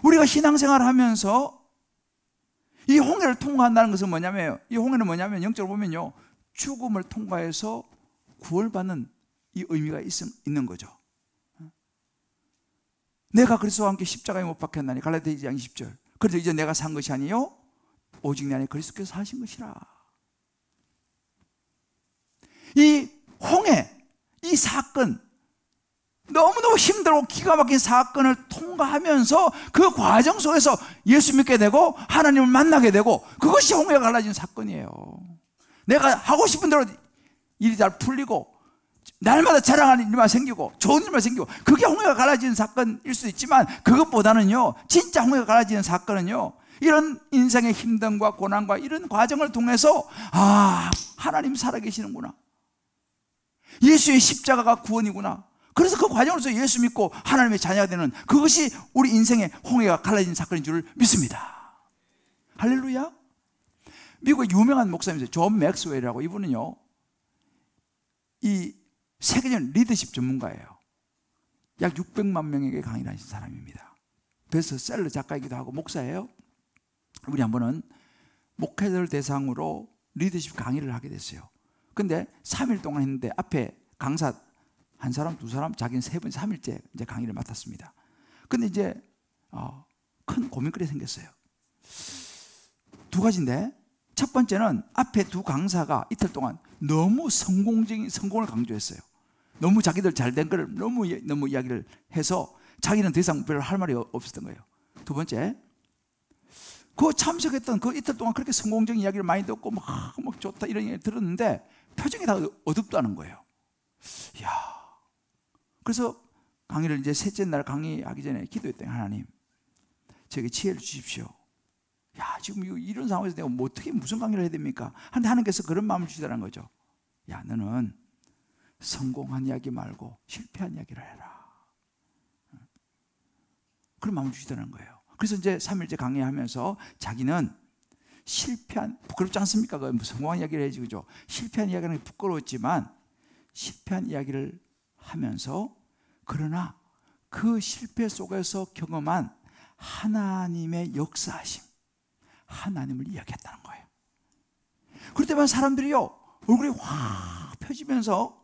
우리가 신앙생활을 하면서 이 홍해를 통과한다는 것은 뭐냐면, 이 홍해는 뭐냐면 영적으로 보면요, 죽음을 통과해서 구원받는 이 의미가 있는 거죠. 내가 그리스도와 함께 십자가에 못 박혔나니 갈라디아 2장 20절. 그래서 이제 내가 산 것이 아니요 오직 내 안에 그리스도께서 사신 것이라. 이 홍해, 이 사건, 너무너무 힘들고 기가 막힌 사건을 통과하면서 그 과정 속에서 예수 믿게 되고 하나님을 만나게 되고, 그것이 홍해가 갈라진 사건이에요. 내가 하고 싶은 대로 일이 잘 풀리고 날마다 자랑하는 일만 생기고 좋은 일만 생기고, 그게 홍해가 갈라지는 사건일 수도 있지만, 그것보다는요, 진짜 홍해가 갈라지는 사건은요, 이런 인생의 힘듦과 고난과 이런 과정을 통해서 아, 하나님 살아계시는구나, 예수의 십자가가 구원이구나, 그래서 그 과정으로서 예수 믿고 하나님의 자녀가 되는, 그것이 우리 인생의 홍해가 갈라진 사건인 줄 믿습니다. 할렐루야. 미국의 유명한 목사님이세요. 존 맥스웰이라고. 이분은요, 이 세계적인 리더십 전문가예요. 약 600만 명에게 강의를 하신 사람입니다. 베스트셀러 작가이기도 하고 목사예요. 우리 한 번은 목회자들 대상으로 리더십 강의를 하게 됐어요. 근데 3일 동안 했는데 앞에 강사 한 사람, 두 사람, 자기는 3번, 3일째 이제 강의를 맡았습니다. 근데 이제 큰 고민거리가 생겼어요. 두 가지인데, 첫 번째는 앞에 두 강사가 이틀 동안 너무 성공을 강조했어요. 너무 자기들 잘된 걸 너무 이야기를 해서 자기는 더 이상 별로 할 말이 없었던 거예요. 두 번째, 그 참석했던 그 이틀 동안 그렇게 성공적인 이야기를 많이 듣고 막 좋다 이런 얘기 들었는데 표정이 다 어둡다는 거예요. 이야. 그래서 강의를 이제 셋째 날 강의하기 전에 기도했더니, 하나님, 저에게 지혜를 주십시오. 야, 지금 이런 상황에서 내가 어떻게 무슨 강의를 해야 됩니까? 하는데 하나님께서 그런 마음을 주시더라는 거죠. 야, 너는 성공한 이야기 말고 실패한 이야기를 해라. 그런 마음을 주시더라는 거예요. 그래서 이제 3일째 강의하면서 자기는 실패한, 부끄럽지 않습니까? 성공한 이야기를 해야지, 그죠? 실패한 이야기는 부끄러웠지만 실패한 이야기를 하면서, 그러나 그 실패 속에서 경험한 하나님의 역사하심, 하나님을 이야기했다는 거예요. 그럴 때마다 사람들이요, 얼굴이 확 펴지면서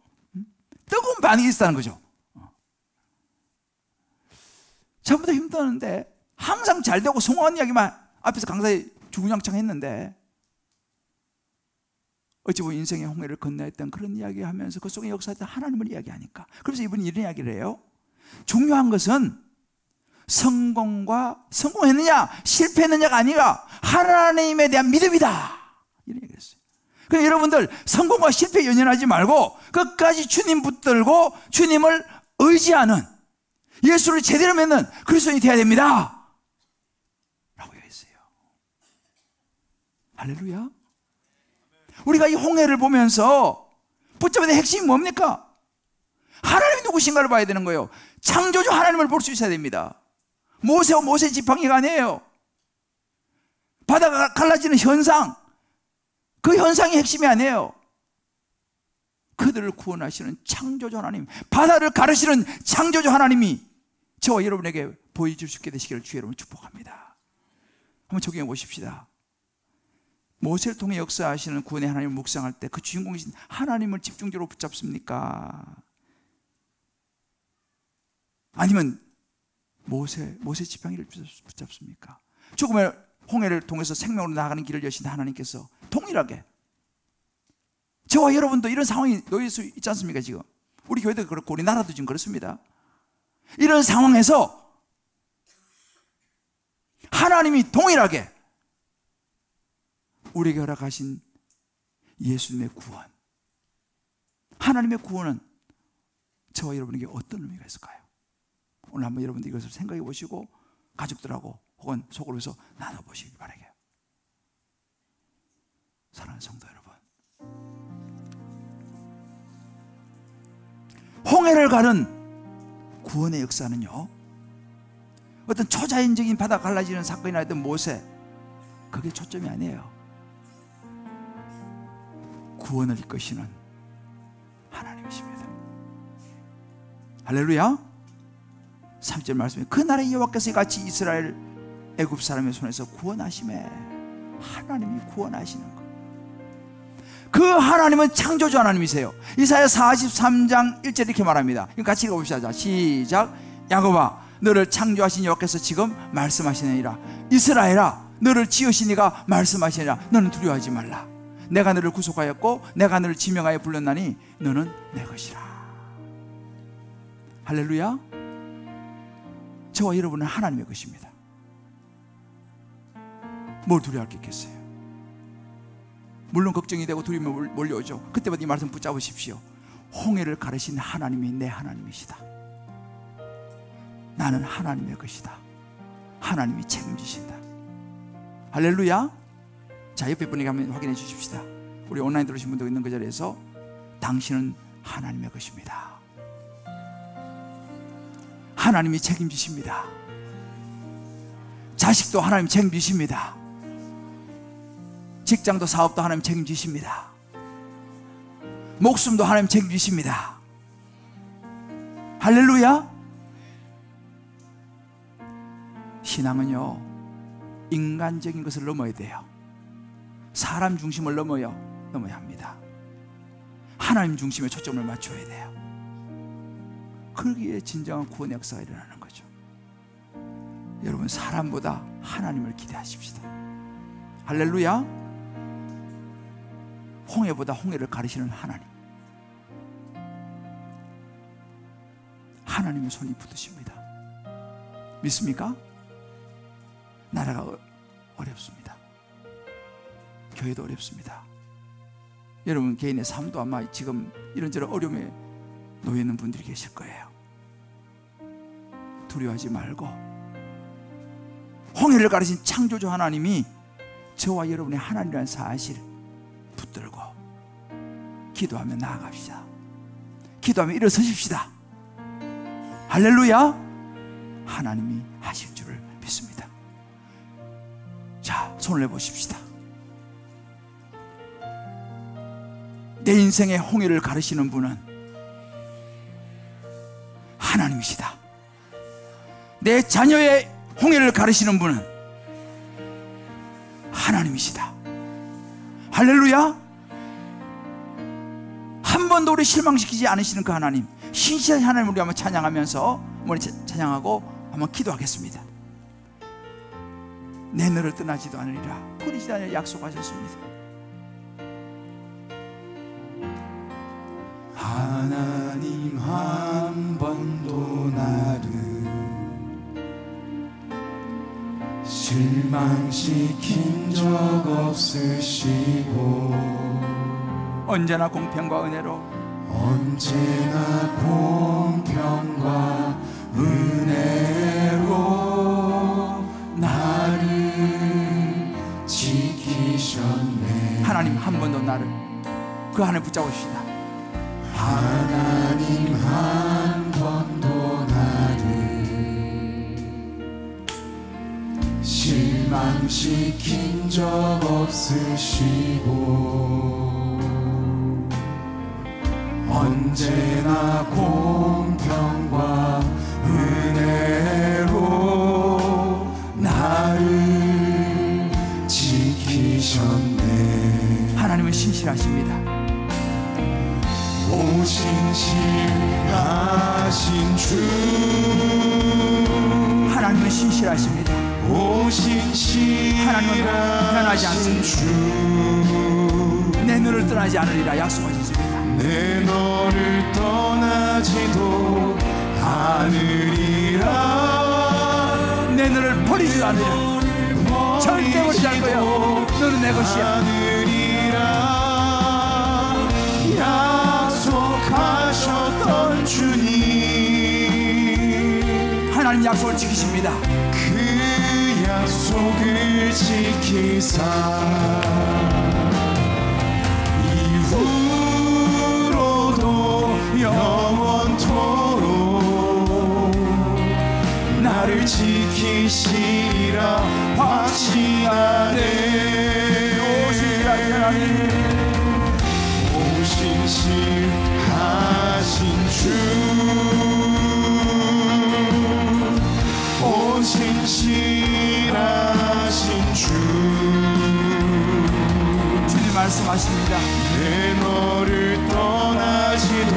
뜨거운 반응이 있었다는 거죠. 전부 다 힘드는데 항상 잘 되고 성공한 이야기만 앞에서 강사에 주구장창 했는데, 어찌 보면 인생의 홍해를 건너했던 그런 이야기 하면서 그 속에 역사했던 하나님을 이야기하니까, 그래서 이분이 이런 이야기를 해요. 중요한 것은 성공했느냐 실패했느냐가 아니라 하나님에 대한 믿음이다, 이런 얘기를 했어요. 그러니까 여러분들, 성공과 실패에 연연하지 말고 끝까지 주님 붙들고 주님을 의지하는, 예수를 제대로 믿는 그리스도인이 되어야 됩니다 라고 얘기했어요. 할렐루야. 우리가 이 홍해를 보면서 붙잡아야 될 핵심이 뭡니까? 하나님이 누구신가를 봐야 되는 거예요. 창조주 하나님을 볼 수 있어야 됩니다. 모세와 모세 지팡이가 아니에요. 바다가 갈라지는 현상, 그 현상이 핵심이 아니에요. 그들을 구원하시는 창조주 하나님, 바다를 가르시는 창조주 하나님이 저와 여러분에게 보여줄 수 있게 되시기를 주의 이름으로 축복합니다. 한번 적용해 보십시다. 모세를 통해 역사하시는 구원의 하나님을 묵상할 때 그 주인공이신 하나님을 집중적으로 붙잡습니까? 아니면 모세 지팡이를 붙잡습니까? 죽음의 홍해를 통해서 생명으로 나아가는 길을 여신 하나님께서 동일하게 저와 여러분도 이런 상황이 놓일 수 있지 않습니까? 지금 우리 교회도 그렇고 우리 나라도 지금 그렇습니다. 이런 상황에서 하나님이 동일하게 우리에게 허락하신 예수님의 구원, 하나님의 구원은 저와 여러분에게 어떤 의미가 있을까요? 오늘 한번 여러분들 이것을 생각해 보시고 가족들하고 혹은 속으로 해서 나눠보시기 바라게요. 사랑하는 성도 여러분, 홍해를 가른 구원의 역사는요, 어떤 초자연적인 바다 갈라지는 사건이나 했던 모세, 그게 초점이 아니에요. 구원을 이끄시는 하나님이십니다. 할렐루야. 3절 말씀에 그 나라의 여호와께서 이같이 이스라엘 애굽 사람의 손에서 구원하심에, 하나님이 구원하시는 것, 그 하나님은 창조주 하나님이세요. 이사야 43장 1절 이렇게 말합니다. 같이 읽어봅시다. 자, 시작. 야곱아, 너를 창조하신 여호와께서 지금 말씀하시느니라. 이스라엘아, 너를 지으신 이가 말씀하시느니라. 너는 두려워하지 말라. 내가 너를 구속하였고 내가 너를 지명하여 불렀나니 너는 내 것이라. 할렐루야. 저와 여러분은 하나님의 것입니다. 뭘 두려워할 게 있겠어요? 물론 걱정이 되고 두려움이 몰려오죠. 그때마다 이 말씀 붙잡으십시오. 홍해를 가르신 하나님이 내 하나님이시다. 나는 하나님의 것이다. 하나님이 책임지신다. 할렐루야. 자, 옆에 분에게 한번 확인해 주십시다. 우리 온라인 들으신 분도 있는 그 자리에서 당신은 하나님의 것입니다. 하나님이 책임지십니다. 자식도 하나님 책임지십니다. 직장도 사업도 하나님 책임지십니다. 목숨도 하나님 책임지십니다. 할렐루야. 신앙은요, 인간적인 것을 넘어야 돼요. 사람 중심을 넘어야 합니다. 하나님 중심에 초점을 맞춰야 돼요. 그러기에 진정한 구원의 역사가 일어나는 거죠. 여러분, 사람보다 하나님을 기대하십시다. 할렐루야. 홍해보다 홍해를 가르시는 하나님, 하나님의 손이 붙으십니다. 믿습니까? 나라가 어렵습니다. 교회도 어렵습니다. 여러분 개인의 삶도 아마 지금 이런저런 어려움에 놓여 있는 분들이 계실 거예요. 두려워하지 말고 홍해를 가르신 창조주 하나님이 저와 여러분의 하나님이라는 사실 붙들고 기도하며 나아갑시다. 기도하며 일어서십시다. 할렐루야. 하나님이 하실 줄을 믿습니다. 자, 손을 내보십시다. 내 인생의 홍해를 가르시는 분은 하나님이시다. 내 자녀의 홍해를 가르시는 분은 하나님이시다. 할렐루야. 한 번도 우리 실망시키지 않으시는 그 하나님, 신실한 하나님을 우리 한번 찬양하면서 찬양하고 한번 기도하겠습니다. 내 너를 떠나지도 않으리라, 버리지 않으리라 약속하셨습니다.
하나님 한 번도 나를 실망시킨 적 없으시고
언제나 공평과 은혜로
언제나 공평과 은혜로 나를 지키셨네.
하나님 한 번도 나를 그 안에 붙잡으시다.
하나님 한 번도 나를 실망시킨 적 없으시고 언제나 공평과 은혜로 나를 지키셨네.
하나님은 신실하십니다.
오 신실하신 주,
하나님은 신실하십니다.
오
하나님은 변하지
신실하신 주,
내 너를 떠나지 않으리라 약속하셨습니다.
내 너를 떠나지도 않으리라.
내 너를 버리지도 않으리라. 절대 버리지 않을 거야. 너는 내 것이야.
약속하셨던 주님,
하나님 약속을 지키십니다.
그 약속을 지키사 이후로도 영원토록 나를 지키시리라 확신하네.
오 신실하신 하나님,
신실하신 주, 오 신실하신 주,
주님 말씀하십니다.
내 너를 떠나지도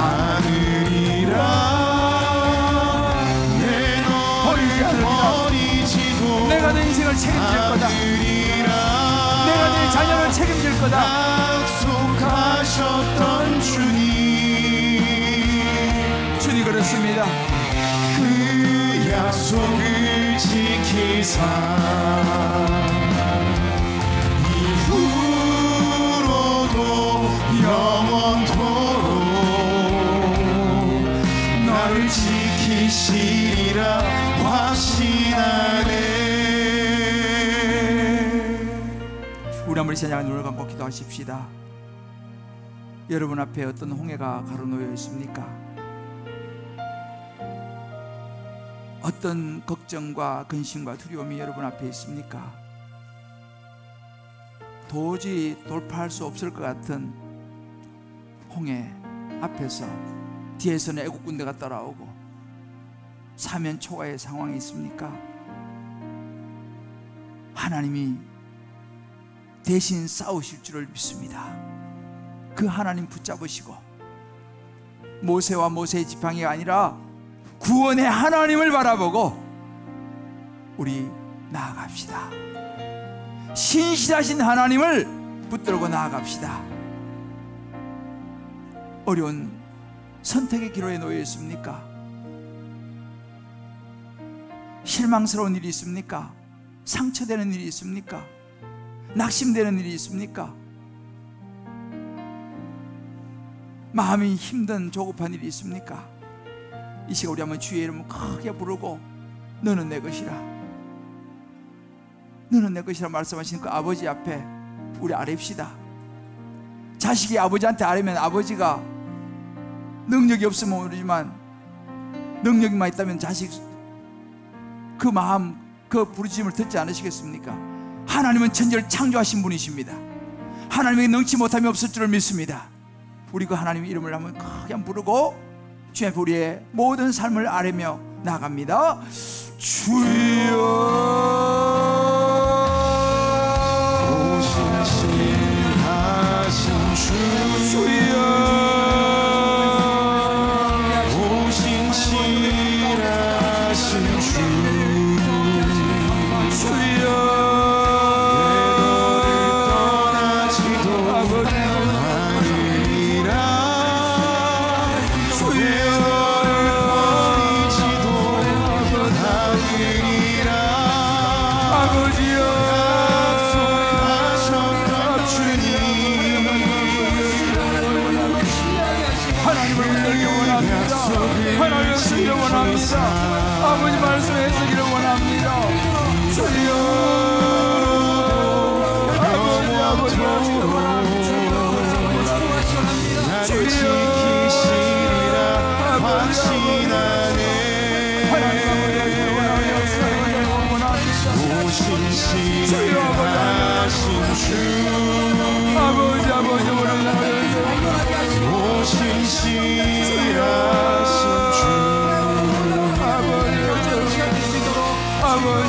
않으리라. 내 너를 버리지도
내가 내 인생을 책임질 거다.
않으리라.
내가 내 자녀를 책임질 거다.
약속하셨던 주님,
주님 그렇습니다.
그 약속을 지키사 이후로도 영원토록 나를 지키시리라 확신하네.
우리 한번 찬양의 눈을 감고 기도하십시다. 여러분 앞에 어떤 홍해가 가로놓여 있습니까? 어떤 걱정과 근심과 두려움이 여러분 앞에 있습니까? 도저히 돌파할 수 없을 것 같은 홍해 앞에서 뒤에서는 애국 군대가 따라오고 사면 초가의 상황이 있습니까? 하나님이 대신 싸우실 줄을 믿습니다. 그 하나님 붙잡으시고 모세와 모세의 지팡이가 아니라 구원의 하나님을 바라보고 우리 나아갑시다. 신실하신 하나님을 붙들고 나아갑시다. 어려운 선택의 기로에 놓여 있습니까? 실망스러운 일이 있습니까? 상처되는 일이 있습니까? 낙심되는 일이 있습니까? 마음이 힘든 조급한 일이 있습니까? 이 시간 우리 한번 주의 이름을 크게 부르고 너는 내 것이라, 너는 내 것이라 말씀하시는 그 아버지 앞에 우리 아뢰읍시다. 자식이 아버지한테 아뢰면 아버지가 능력이 없으면 모르지만 능력만 있다면 자식 그 마음, 그 부르짖음을 듣지 않으시겠습니까? 하나님은 천지를 창조하신 분이십니다. 하나님에게 능치 못함이 없을 줄을 믿습니다. 우리 그 하나님의 이름을 한번 크게 한번 부르고 주의 우리의 모든 삶을 아뢰며 나갑니다. 주여
오신실하신 주,
주여
오신실하신 주,
주여
떠나지도 않으리라.
주여
버리지도 않으리라.
아버지여
약속하셨던 주님,
하나님을 붙들기 원합니다. 하나님을 쓰기 원합니다. 아버지 말씀에 쓰기를 원합니다. 주여 아버지
나를 지키시리라 확신하네. 오신실하신 주,
아버지
오신실하신 주,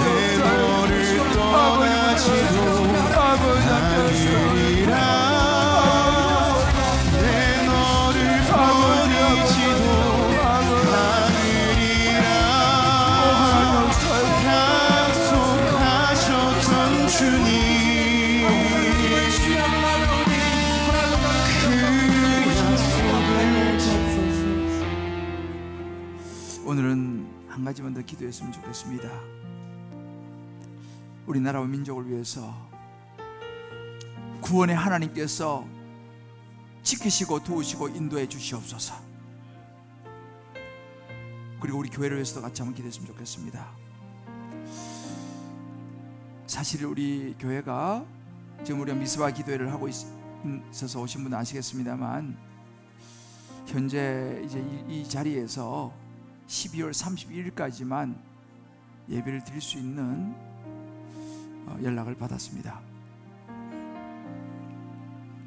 내 너를 떠나지도 않으리라. 내 너를 버리지도 않으리라. 약속하셨던 주님, 그 약속을
오늘은 한 가지만 더 기도했으면 좋겠습니다. 우리나라와 민족을 위해서 구원의 하나님께서 지키시고 도우시고 인도해 주시옵소서. 그리고 우리 교회를 위해서도 같이 한번 기도했으면 좋겠습니다. 사실 우리 교회가 지금 우리가 미스바 기도회를 하고 있어서 오신 분은 아시겠습니다만, 현재 이제 이 자리에서 12월 31일까지만 예배를 드릴 수 있는 연락을 받았습니다.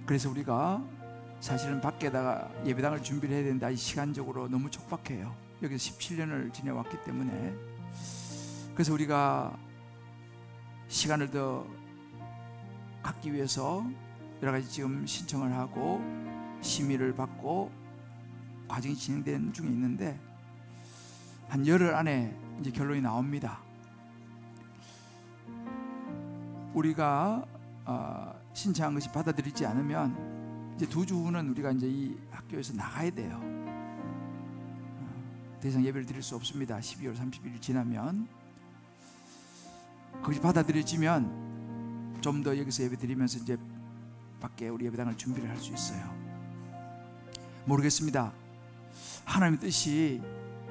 그래서 우리가 사실은 밖에다가 예배당을 준비를 해야 되는데 시간적으로 너무 촉박해요. 여기서 17년을 지내왔기 때문에. 그래서 우리가 시간을 더 갖기 위해서 여러 가지 지금 신청을 하고 심의를 받고 과정이 진행된 중에 있는데, 한 열흘 안에 이제 결론이 나옵니다. 우리가 신청한 것이 받아들이지 않으면 이제 2주 후는 우리가 이제 이 학교에서 나가야 돼요. 더 이상 예배를 드릴 수 없습니다. 12월 31일 지나면. 그것이 받아들여지면 좀 더 여기서 예배 드리면서 이제 밖에 우리 예배당을 준비를 할 수 있어요. 모르겠습니다. 하나님의 뜻이,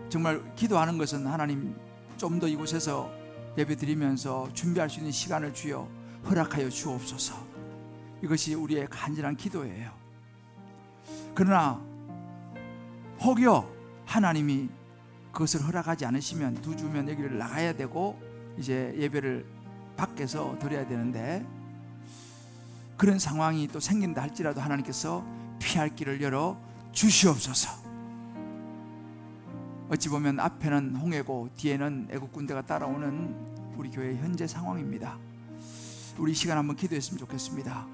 정말 기도하는 것은 하나님 좀 더 이곳에서 예배 드리면서 준비할 수 있는 시간을 주여 허락하여 주옵소서. 이것이 우리의 간절한 기도예요. 그러나 혹여 하나님이 그것을 허락하지 않으시면 2주면 여기를 나가야 되고 이제 예배를 밖에서 드려야 되는데, 그런 상황이 또 생긴다 할지라도 하나님께서 피할 길을 열어 주시옵소서. 어찌 보면 앞에는 홍해고 뒤에는 애국 군대가 따라오는 우리 교회의 현재 상황입니다. 우리 이 시간 한번 기도했으면 좋겠습니다.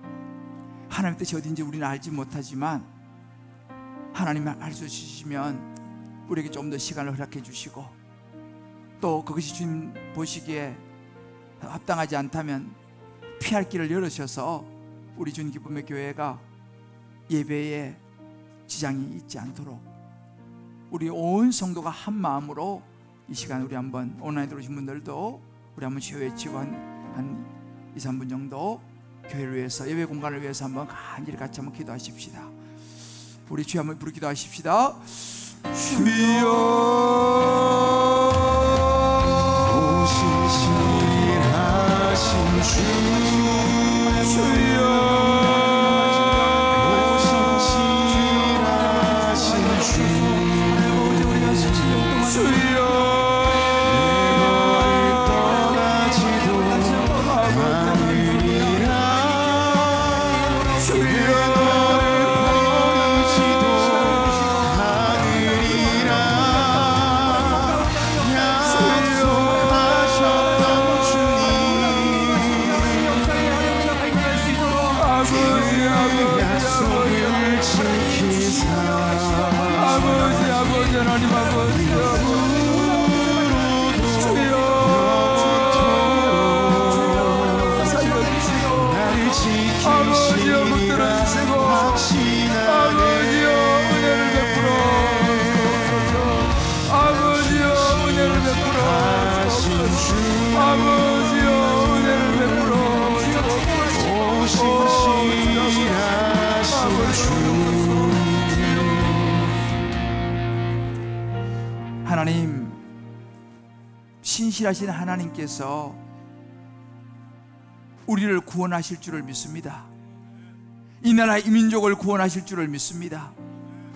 하나님의 뜻이 어딘지 우리는 알지 못하지만 하나님만 알 수 있으시면 우리에게 좀 더 시간을 허락해 주시고, 또 그것이 주님 보시기에 합당하지 않다면 피할 길을 열으셔서 우리 주님기쁨의 교회가 예배에 지장이 있지 않도록 우리 온 성도가 한 마음으로 이 시간 우리 한번 온라인 들어오신 분들도 우리 한번 주여 외치고 한 2, 3분 정도 교회를 위해서 예배 공간을 위해서 한번 간절히 같이 한번 기도하십시다. 우리 주여 한번 부르 기도하십시다. 주여
오신실하신 주
주여 하나님, 신실하신 하나님께서 우리를 구원하실 줄을 믿습니다. 이 나라 이 민족을 구원하실 줄을 믿습니다.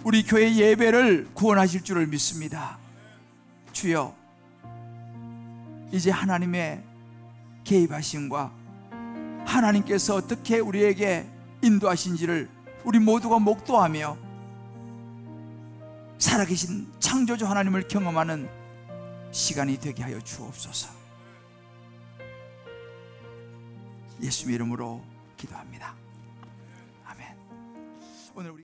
우리 교회 예배를 구원하실 줄을 믿습니다. 주여, 이제 하나님의 개입하심과 하나님께서 어떻게 우리에게 인도하신지를 우리 모두가 목도하며 살아계신 창조주 하나님을 경험하는 시간이 되게 하여 주옵소서. 예수님의 이름으로 기도합니다. 아멘. 오늘 우리